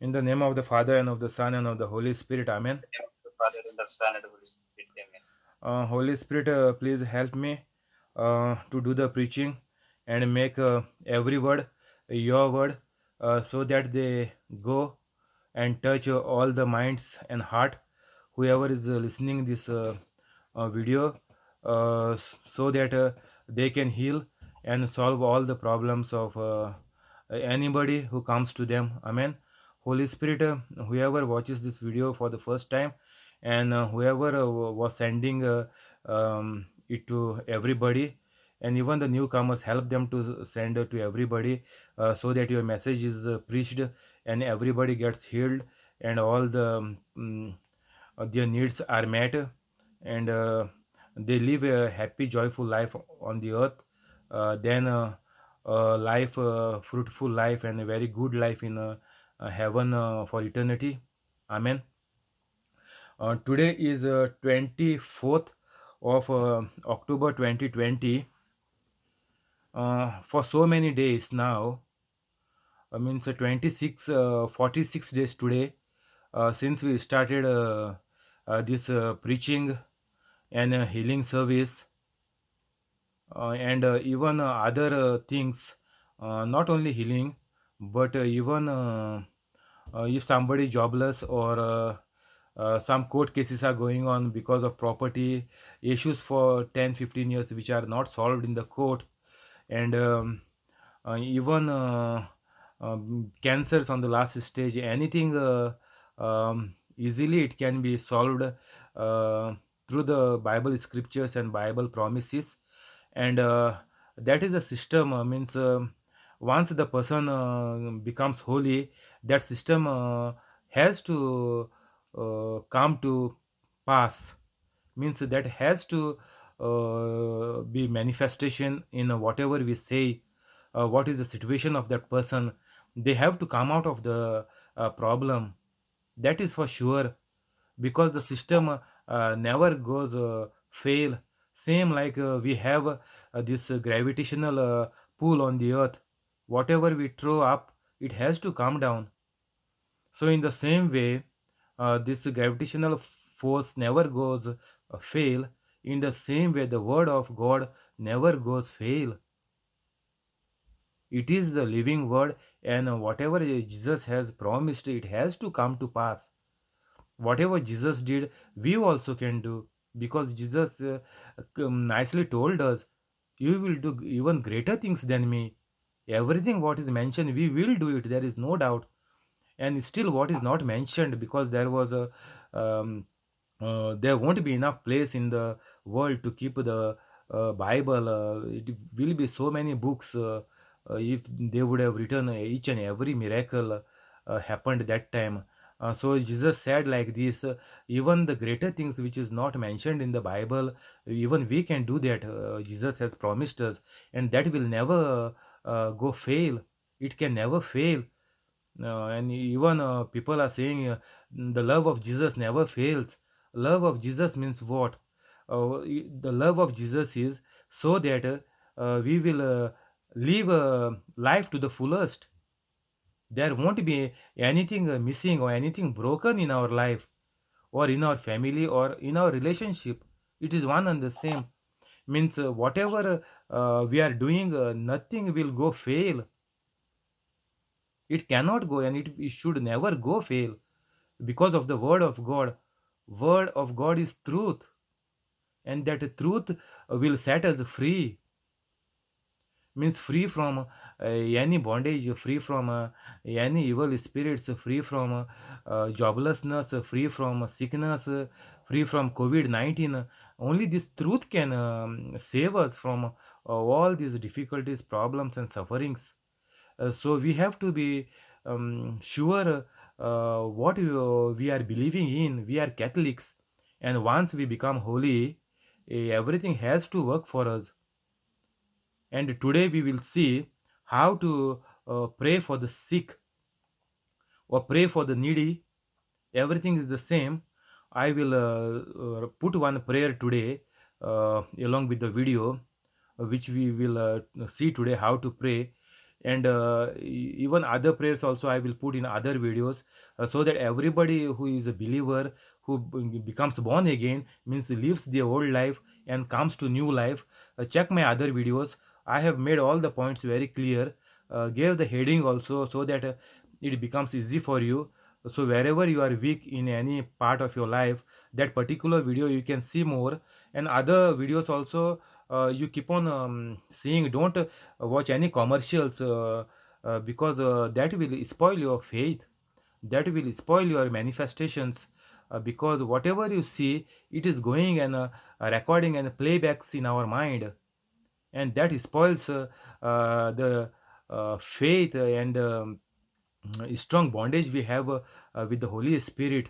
In the name of the Father and of the Son and of the Holy Spirit. Amen. The name of the Father and the Son and the Holy Spirit. Amen. Holy Spirit, please help me to do the preaching and make every word your word, so that they go and touch all the minds and heart, whoever is listening this video, so that they can heal and solve all the problems of anybody who comes to them. Amen. Holy Spirit, whoever watches this video for the first time, and whoever was sending it to everybody, and even the newcomers, help them to send to everybody, so that your message is preached and everybody gets healed, and all their needs are met, and they live a happy joyful life on the earth, then life fruitful life and a very good life in heaven for eternity. Amen. Today is 24th of October 2020. For so many days now, means 26 46 days today, since we started this preaching and healing service, and even other things, not only healing, but even if somebody jobless, or some court cases are going on because of property issues for 10-15 years, which are not solved in the court, and even cancers on the last stage, anything, easily it can be solved through the Bible scriptures and Bible promises. And that is a system, means once the person becomes holy, that system has to come to pass, means that has to be manifestation in whatever we say, what is the situation of that person. They have to come out of the problem, that is for sure, because the system never goes fail. Same like we have this gravitational pull on the earth, whatever we throw up, it has to come down. So in the same way, this gravitational force never goes fail. In the same way, the word of God never goes fail. It is the living word, and whatever Jesus has promised, it has to come to pass. Whatever Jesus did, we also can do, because Jesus nicely told us, "You will do even greater things than me." Everything what is mentioned, we will do it. There is no doubt. And still, what is not mentioned, because there was a there won't be enough place in the world to keep the Bible. It will be so many books, if they would have written each and every miracle happened that time. So Jesus said like this, even the greater things which is not mentioned in the Bible, even we can do that. Jesus has promised us, and that will never go fail. It can never fail. And even people are saying the love of Jesus never fails. Love of Jesus means what? The love of Jesus is so that we will live life to the fullest. There won't be anything missing or anything broken in our life, or in our family, or in our relationship. It is one and the same. Means whatever we are doing, nothing will go fail. It cannot go, and it should never go fail, because of the word of God. Word of God is truth, and that truth will set us free. Means free from any bondage, free from any evil spirits, free from joblessness, free from sickness, free from COVID-19. Only this truth can save us from all these difficulties, problems, and sufferings. So we have to be sure what we are believing in. We are Catholics, and once we become holy, everything has to work for us. And today we will see how to pray for the sick, or pray for the needy. Everything is the same. I will put one prayer today along with the video, which we will see today how to pray. and even other prayers also I will put in other videos, so that everybody who is a believer, who becomes born again, means leaves their old life and comes to new life, check my other videos. I have made all the points very clear, gave the heading also, so that it becomes easy for you. So wherever you are weak in any part of your life, that particular video you can see more. And other videos also, you keep on seeing. Don't watch any commercials, because that will spoil your faith, that will spoil your manifestations, because whatever you see, it is going and recording and playbacks in our mind, and that spoils the faith and strong bondage we have with the Holy Spirit.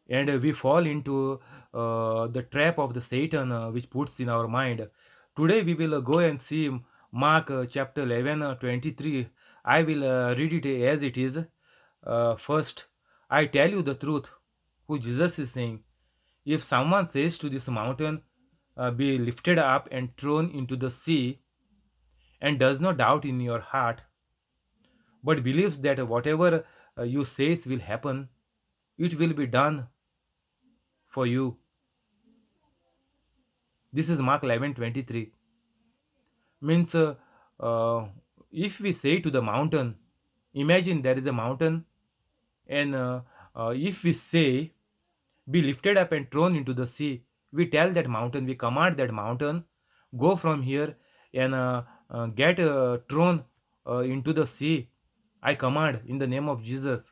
And we fall into the trap of the Satan, which puts in our mind. Today we will go and see Mark chapter 11 23. I will read it as it is. First, I tell you the truth, who Jesus is saying. If someone says to this mountain, be lifted up and thrown into the sea, and does not doubt in your heart, but believes that whatever you says will happen, it will be done for you. This is Mark 11:23. Means, uh, if we say to the mountain, imagine there is a mountain, and if we say, be lifted up and thrown into the sea, we tell that mountain, we command that mountain, go from here and get thrown into the sea. I command in the name of Jesus,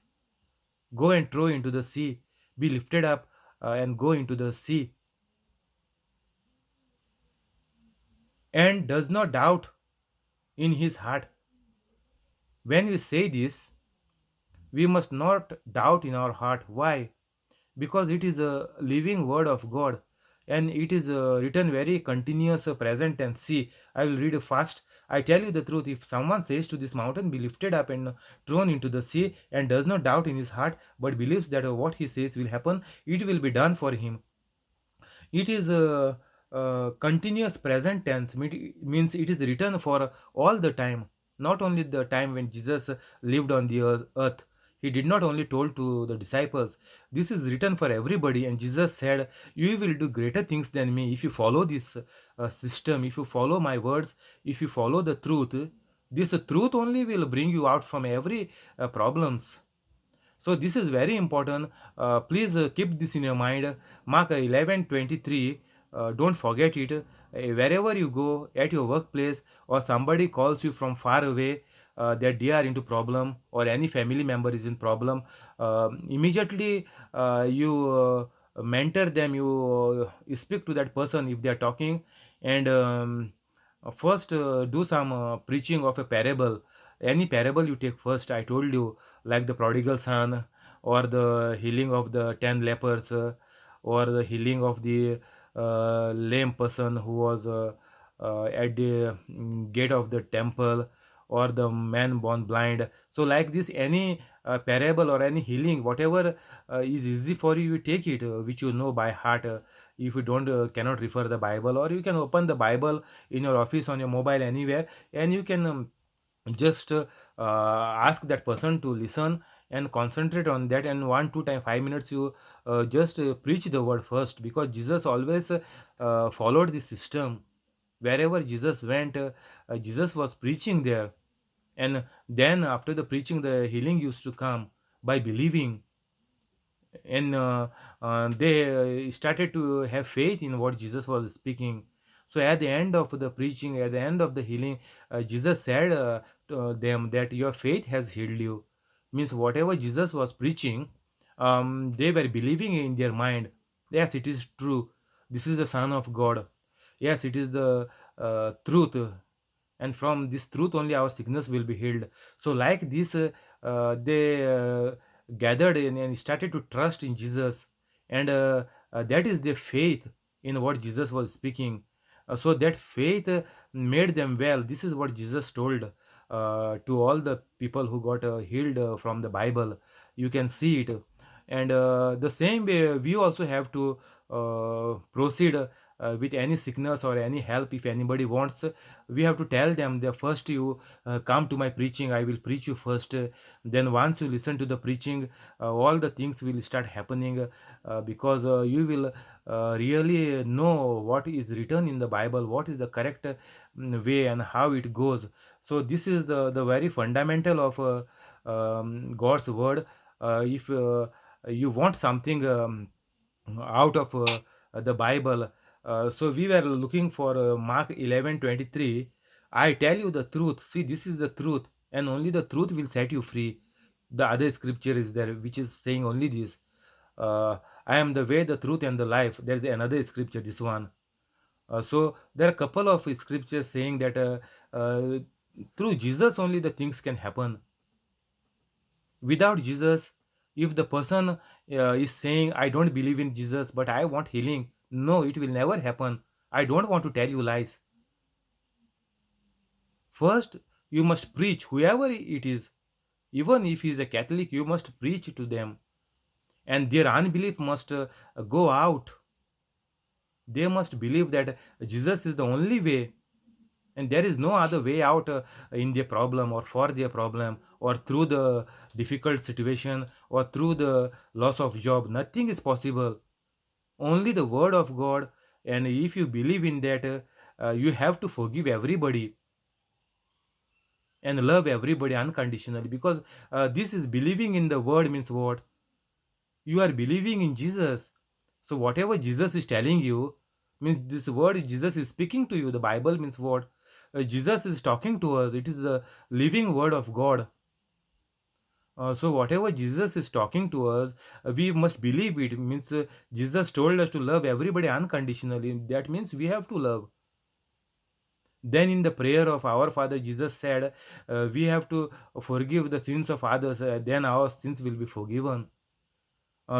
go and throw into the sea, be lifted up and go into the sea, and does not doubt in his heart. When we say this, we must not doubt in our heart. Why? Because it is a living word of God, and it is written very continuous present tense. See, I will read fast. I tell you the truth, if someone says to this mountain, be lifted up and thrown into the sea, and does not doubt in his heart, but believes that what he says will happen, it will be done for him. It is a continuous present tense, means it is written for all the time, not only the time when Jesus lived on the earth. He did not only told to the disciples. This is written for everybody, and Jesus said, you will do greater things than me if you follow this system, if you follow my words, if you follow the truth. This truth only will bring you out from every problems. So this is very important. Please keep this in your mind. Mark 11:23. Don't forget it. Wherever you go, at your workplace, or somebody calls you from far away, that they are into problem, or any family member is in problem, immediately you mentor them. You speak to that person if they are talking, and first do some preaching of a parable. Any parable you take first. I told you, like the prodigal son, or the healing of the 10 lepers, or the healing of the lame person who was at the gate of the temple, or the man born blind. So like this, any parable or any healing, whatever is easy for you, you take it, which you know by heart. If you don't cannot refer the Bible, or you can open the Bible in your office, on your mobile, anywhere, and you can just ask that person to listen and concentrate on that, and 1 2 time 5 minutes you just preach the word first, because Jesus always followed this system. Wherever Jesus went, Jesus was preaching there, and then after the preaching, the healing used to come by believing. And they started to have faith in what Jesus was speaking. So at the end of the preaching, at the end of the healing, Jesus said to them that your faith has healed you. Means whatever Jesus was preaching, they were believing in their mind. Yes, it is true. This is the Son of God. Yes, it is the truth, and from this truth only our sickness will be healed. So like this, they gathered and started to trust in Jesus, and that is their faith in what Jesus was speaking. So that faith made them well. This is what Jesus told to all the people who got healed from the Bible. You can see it. And the same way we also have to proceed. with any sickness or any help. If anybody wants, we have to tell them that first you come to my preaching, I will preach you first. Then once you listen to the preaching, all the things will start happening, because you will really know what is written in the Bible, what is the correct way and how it goes. So this is the very fundamental of God's word. If you want something out of the Bible, so we were looking for Mark 11:23. I tell you the truth. See, this is the truth, and only the truth will set you free. The other scripture is there, which is saying only this. I am the way, the truth, and the life. There's another scripture, this one. So there are a couple of scriptures saying that through Jesus only the things can happen. Without Jesus, if the person is saying, I don't believe in Jesus, but I want healing, no, it will never happen. I don't want to tell you lies. First, you must preach, whoever it is. Even if he is a Catholic, you must preach to them. And their unbelief must go out. They must believe that Jesus is the only way, and there is no other way out in their problem or for their problem or through the difficult situation or through the loss of job. Nothing is possible, only the word of God. And if you believe in that, you have to forgive everybody and love everybody unconditionally, because this is believing in the word means what? You are believing in Jesus. So whatever Jesus is telling you means this word Jesus is speaking to you. The Bible means what? Jesus is talking to us. It is the living word of God. So whatever Jesus is talking to us, we must believe it. Means Jesus told us to love everybody unconditionally. That means we have to love. Then in the prayer of our Father, Jesus said, we have to forgive the sins of others. Then our sins will be forgiven.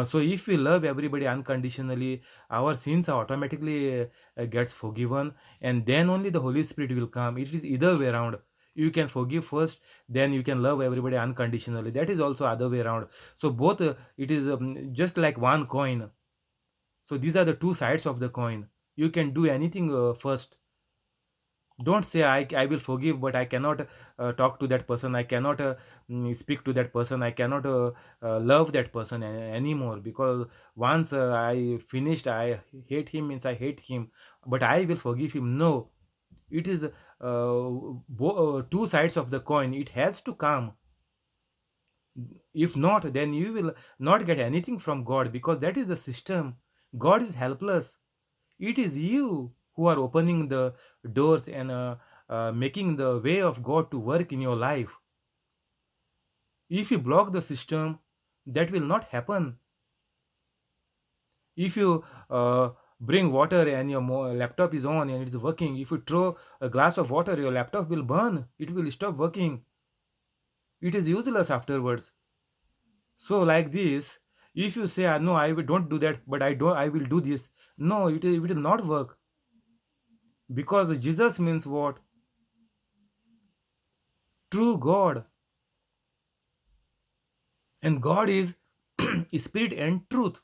So if we love everybody unconditionally, our sins are automatically gets forgiven, and then only the Holy Spirit will come. It is either way around. You can forgive first, then you can love everybody unconditionally. That is also other way around. So both, it is just like one coin. So these are the two sides of the coin. You can do anything first. Don't say I will forgive, but I cannot talk to that person, I cannot speak to that person, I cannot love that person anymore, because once I finished, I hate him means I hate him, but I will forgive him. No, it is two sides of the coin. It has to come. If not, then you will not get anything from God, because that is the system. God is helpless. It is you who are opening the doors and making the way of God to work in your life. If you block the system, that will not happen. If you bring water and your laptop is on and it's working, if you throw a glass of water, your laptop will burn. It will stop working. It is useless afterwards. So like this, if you say, no, don't do that, but I will do this. No, it will not work, because Jesus means what? True God. And God is spirit and truth.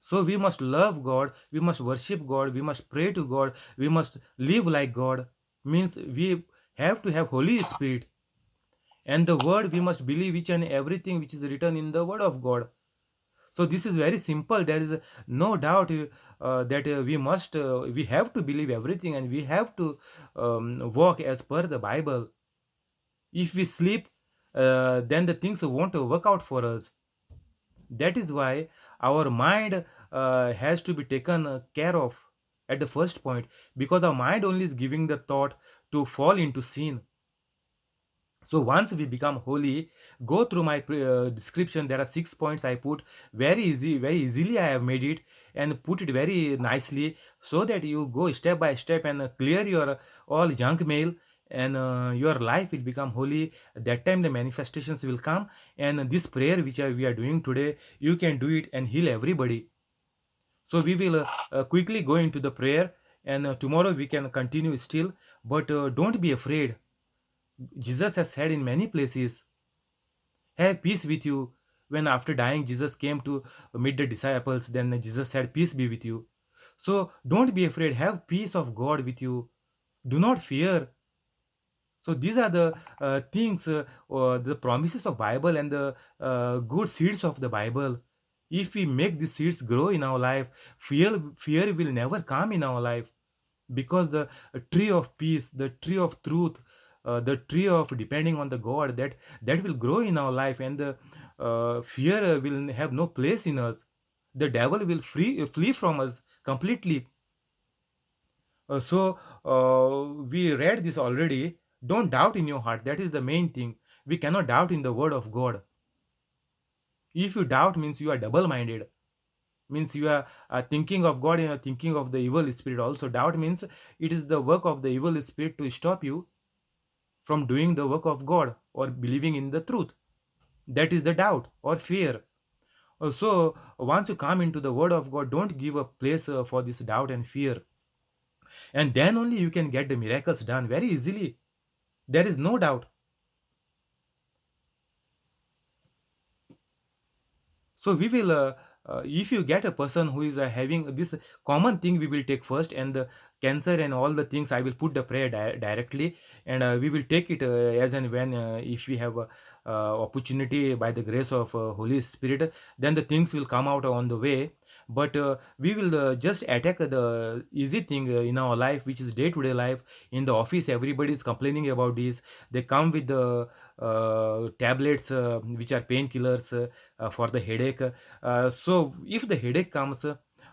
So we must love God, we must worship God, we must pray to God, we must live like God. Means we have to have Holy Spirit. And the word, we must believe each and everything which is written in the word of God. So this is very simple. There is no doubt that we have to believe everything, and we have to walk as per the Bible. If we sleep, then the things won't work out for us. That is why our mind has to be taken care of at the first point, because our mind only is giving the thought to fall into sin. So once we become holy, go through my description. There are 6 points I put, very easy, very easily I have made it and put it very nicely, so that you go step by step and clear your all junk mail, and your life will become holy. That time the manifestations will come, and this prayer which we are doing today, you can do it and heal everybody. So we will quickly go into the prayer, and tomorrow we can continue still, but don't be afraid. Jesus has said in many places, have peace with you. When after dying, Jesus came to meet the disciples, then Jesus said, peace be with you. So don't be afraid. Have peace of God with you. Do not fear. So these are the things, or the promises of Bible, and the good seeds of the Bible. If we make these seeds grow in our life, fear will never come in our life, because the tree of peace, the tree of truth, the tree of depending on the God, that will grow in our life, and the fear will have no place in us. The devil will flee from us completely. We read this already. Don't doubt in your heart. That is the main thing. We cannot doubt in the word of God. If you doubt, means you are double-minded. Means you are thinking of God and you are thinking of the evil spirit also. Doubt means it is the work of the evil spirit to stop you from doing the work of God or believing in the truth. That is the doubt or fear. So once you come into the word of God, don't give a place for this doubt and fear, and then only you can get the miracles done very easily. There is no doubt. So we will, if you get a person who is having this common thing, we will take first, and the cancer and all the things, I will put the prayer directly, and we will take it as and when, if we have opportunity by the grace of Holy Spirit, then the things will come out on the way. But we will just attack the easy thing in our life, which is day to day life. In the office, everybody is complaining about this. They come with the tablets, which are painkillers for the headache. So if the headache comes,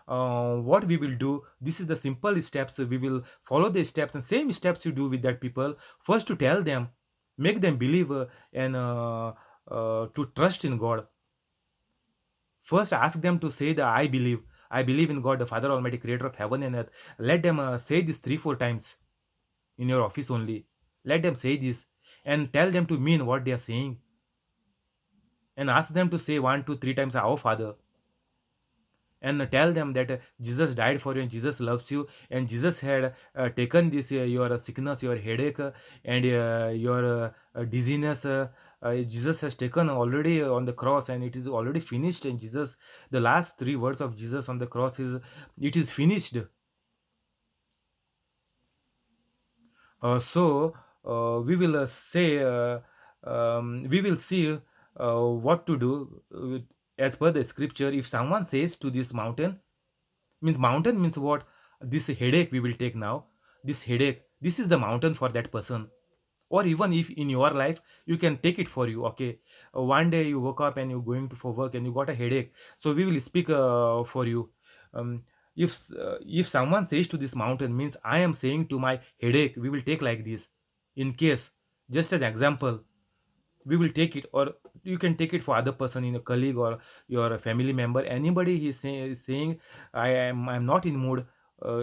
what we will do, this is the simple steps. We will follow the steps, and same steps you do with that people. First, to tell them, make them believe, and to trust in God. First, ask them to say the I believe in God, the Father Almighty, creator of heaven and earth. Let them say this 3-4 times in your office only. Let them say this, and tell them to mean what they are saying, and ask them to say 1, 2, 3 times our Father, and tell them that Jesus died for you, and Jesus loves you, and Jesus had taken this your sickness, your headache, and your dizziness. Jesus has taken already on the cross, and it is already finished. And Jesus, the last 3 words of Jesus on the cross is, "It is finished." We will say, we will see what to do as per the scripture. If someone says to this mountain, means mountain means what? This headache we will take now. This headache, this is the mountain for that person. Or even if in your life you can take it for you. Okay, one day you woke up and you're going to for work and you got a headache. So we will speak for you. Um, if someone says to this mountain, means I am saying to my headache, we will take like this. In case, just as an example, we will take it, or you can take it for other person, in a colleague or your family member, anybody. Is saying, I'm not in mood.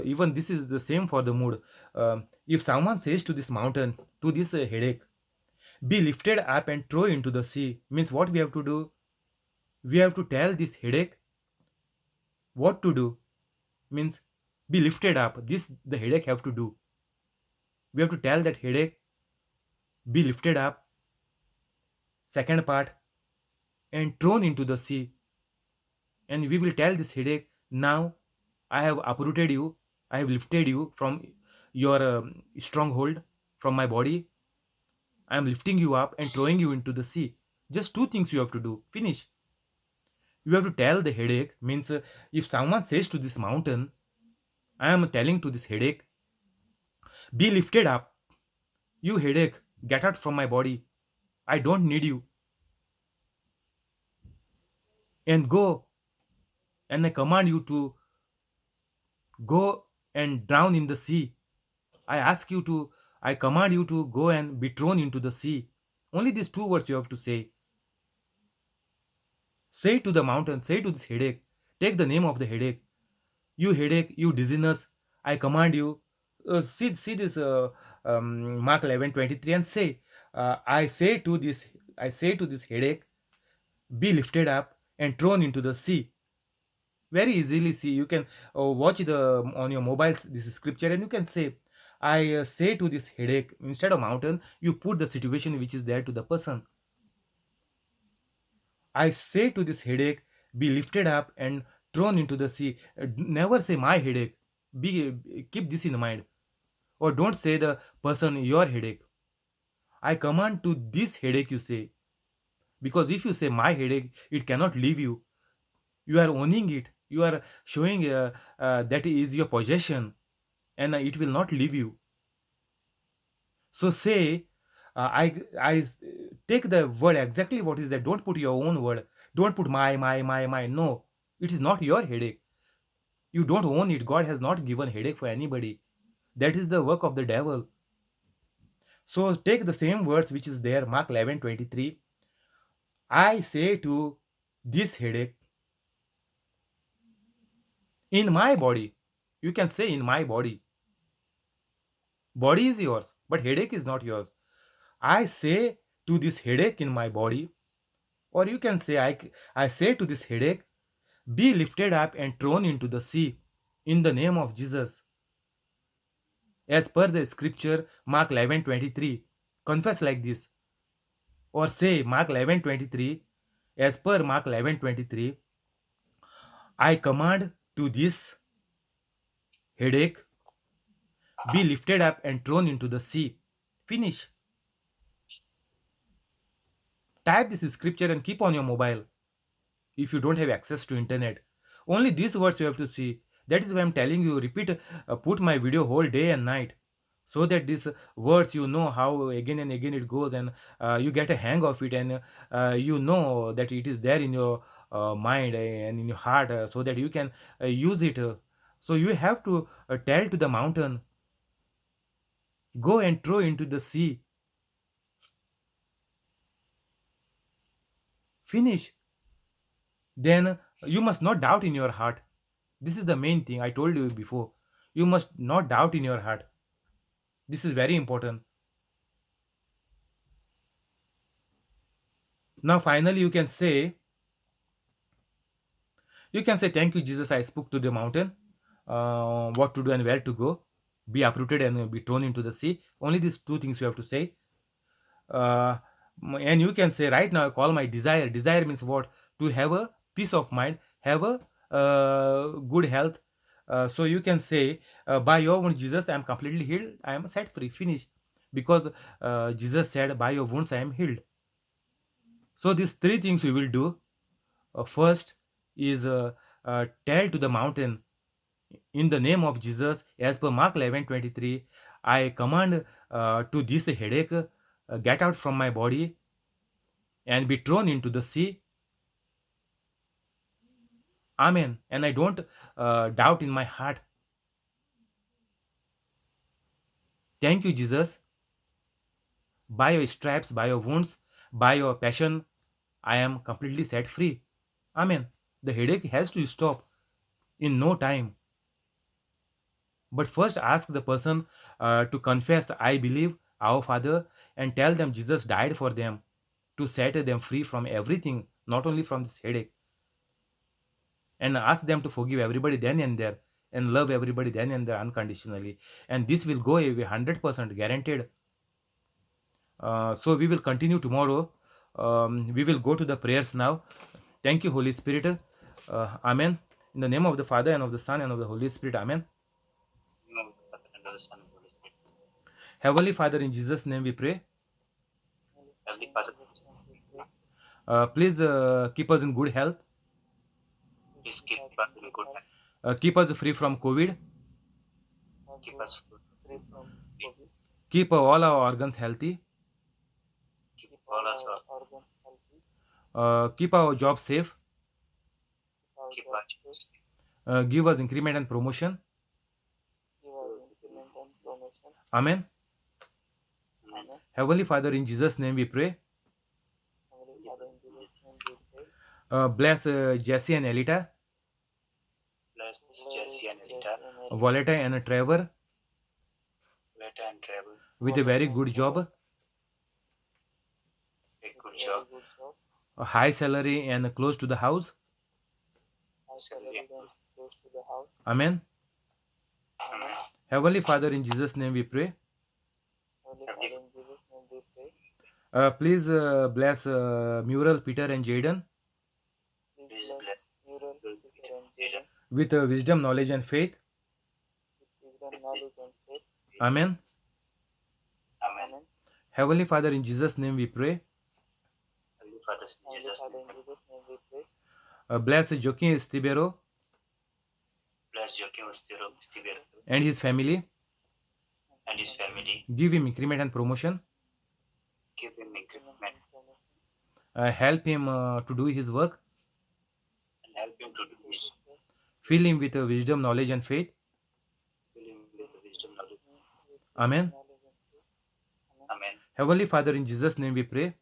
Even this is the same for the mood. If someone says to this mountain, to this headache, be lifted up and throw into the sea, means what we have to do, we have to tell this headache what to do. Means be lifted up, this the headache have to do. We have to tell that headache, be lifted up, second part, and thrown into the sea. And we will tell this headache, now I have uprooted you, I have lifted you from your stronghold, from my body. I am lifting you up and throwing you into the sea. Just two things you have to do, finish. You have to tell the headache, means if someone says to this mountain, I am telling to this headache, be lifted up, you headache, get out from my body, I don't need you, and go. And I command you to go and drown in the sea. I ask you to, I command you to go and be thrown into the sea. Only these 2 words you have to say. Say to the mountain, say to this headache, take the name of the headache. You headache, you dizziness, I command you. See this Mark 11:23, and say, I say to this headache, be lifted up and thrown into the sea. Very easily, see, you can watch the on your mobiles this scripture, and you can say, I say to this headache, instead of mountain, you put the situation which is there to the person. I say to this headache, be lifted up and thrown into the sea. Never say my headache. Keep this in mind. Or don't say the person your headache. I command to this headache, you say. Because if you say my headache, it cannot leave you. You are owning it. You are showing that is your possession, and it will not leave you. So say, I take the word exactly what is that. Don't put your own word. Don't put my. No, it is not your headache. You don't own it. God has not given headache for anybody. That is the work of the devil. So take the same words which is there, Mark 11:23. I say to this headache, in my body. You can say in my body. Body is yours, but headache is not yours. I say to this headache in my body, or you can say, I say to this headache, be lifted up and thrown into the sea in the name of Jesus. As per the scripture, Mark 11:23. Confess like this. Or say, Mark 11:23. As per Mark 11:23, I command to this headache, be lifted up and thrown into the sea. Finish. Type this scripture and keep on your mobile if you don't have access to internet. Only these words you have to see. That is why I'm telling you, repeat, put my video whole day and night, so that these words, you know how again and again it goes, and you get a hang of it, and you know that it is there in your mind and in your heart, so that you can use it. So you have to tell to the mountain, go and throw into the sea. Finish. Then you must not doubt in your heart. This is the main thing I told you before. You must not doubt in your heart. This is very important. Now, finally, you can say, thank you, Jesus. I spoke to the mountain, what to do and where to go. Be uprooted and be thrown into the sea. Only these two things you have to say. Uh, and you can say, right now, I call my desire. Desire means what? To have a peace of mind, have a good health. So you can say, by your wounds, Jesus, I am completely healed. I am set free. Finish. Because Jesus said, by your wounds, I am healed. So these three things we will do. First is tell to the mountain, in the name of Jesus, as per Mark 11:23, I command to this headache, get out from my body and be thrown into the sea. Amen. And I don't doubt in my heart. Thank you, Jesus. By your stripes, by your wounds, by your passion, I am completely set free. Amen. The headache has to stop in no time. But first, ask the person to confess, I believe, our Father, and tell them Jesus died for them to set them free from everything, not only from this headache. And ask them to forgive everybody then and there, and love everybody then and there unconditionally. And this will go away 100% guaranteed. So we will continue tomorrow. We will go to the prayers now. Thank you, Holy Spirit. Amen. In the name of the Father, and of the Son, and of the Holy Spirit. Amen. In the name of the Father, and of the Son, and of the Holy Spirit. Heavenly Father, in Jesus' name we pray. Heavenly Father, Please keep us in good health. please keep us in good health. Keep us free from COVID. Keep us free. Keep all our organs healthy. Keep all us well. Keep our job safe. Keep us safe. Give us increment and promotion. Amen. Amen. Heavenly Father, in Jesus' name we pray. Bless Jesse and Elita, Bless Jesse and Rita, Violetta and Trevor Leta and Trevor, with a very good job, a good job. a high salary and close to the house. Amen. Amen. Heavenly Father, in Jesus' name we pray. Please bless Mural, Peter, and Jaden. Please bless Peter and Jaden. with wisdom, knowledge, and faith. Amen. Amen. Heavenly Father, in Jesus' name we pray. Heavenly Father, in Jesus' name, Bless Joaquin Estibero bless Joaquim Estibero and his family. and his family. Give him increment and promotion. Give him increment Help him to do his work. and help him to do his Fill him with wisdom, knowledge, and faith. fill him with the wisdom, knowledge. Amen. Amen. Heavenly Father, in Jesus' name we pray.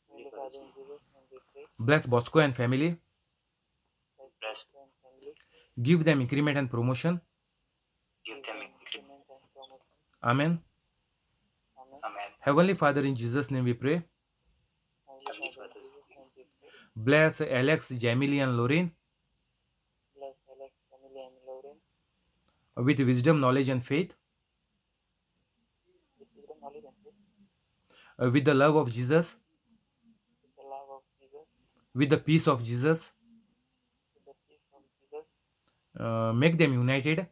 Heavenly Father, in Jesus' name we pray. Bless Bosco and family. Bless, Give them increment and promotion. give them increment. Amen. Amen. Heavenly Father, in Jesus' name we pray. Heavenly Father, Bless Alex, Jamily, and Lorraine bless Alex, family, and Lauren with wisdom, knowledge, and faith. with wisdom, knowledge, and faith, With the love of Jesus. with the love of Jesus, With the peace of Jesus. with the peace of Jesus. Make them united.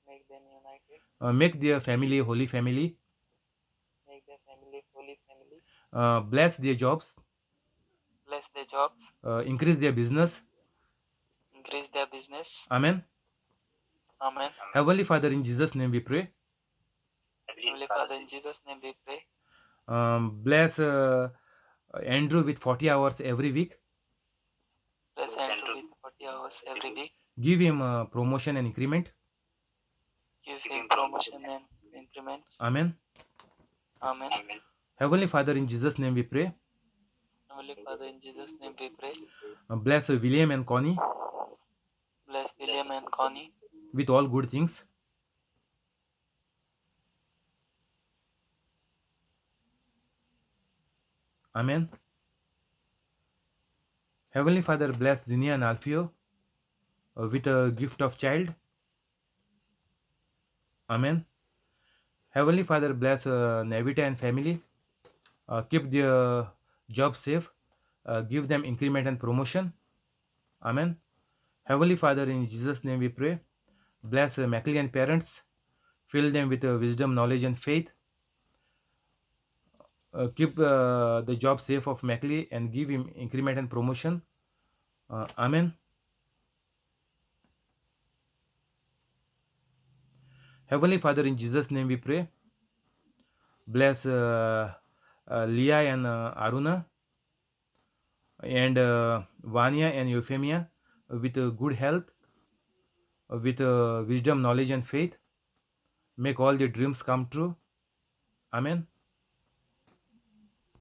Make them united. Make their family a holy family. Make their family holy family. Bless their jobs. Bless their jobs. Increase their business. Increase their business. Amen. Amen. Heavenly Father, in Jesus' name we pray. Heavenly Father, in Jesus' name we pray. Bless Andrew with 40 hours every week. Bless Andrew with 40 hours every week. Give him promotion and increment. Give him promotion and increments. Amen. Amen. Heavenly Father, in Jesus' name we pray. Heavenly Father, in Jesus' name we pray. Bless William and Connie Bless William and Connie with all good things. Amen. Heavenly Father, bless Zinnia and Alfio with a gift of child. Amen. Heavenly Father, bless Navita and family. Keep their job safe. Give them increment and promotion. Amen. Heavenly Father, in Jesus' name we pray. Bless Mackley and parents. Fill them with wisdom, knowledge, and faith. Keep the job safe of Mackley and give him increment and promotion. Amen. Heavenly Father, in Jesus' name we pray. Bless Leah and Aruna and Vanya and Euphemia with good health, with wisdom, knowledge, and faith. Make all their dreams come true. Amen.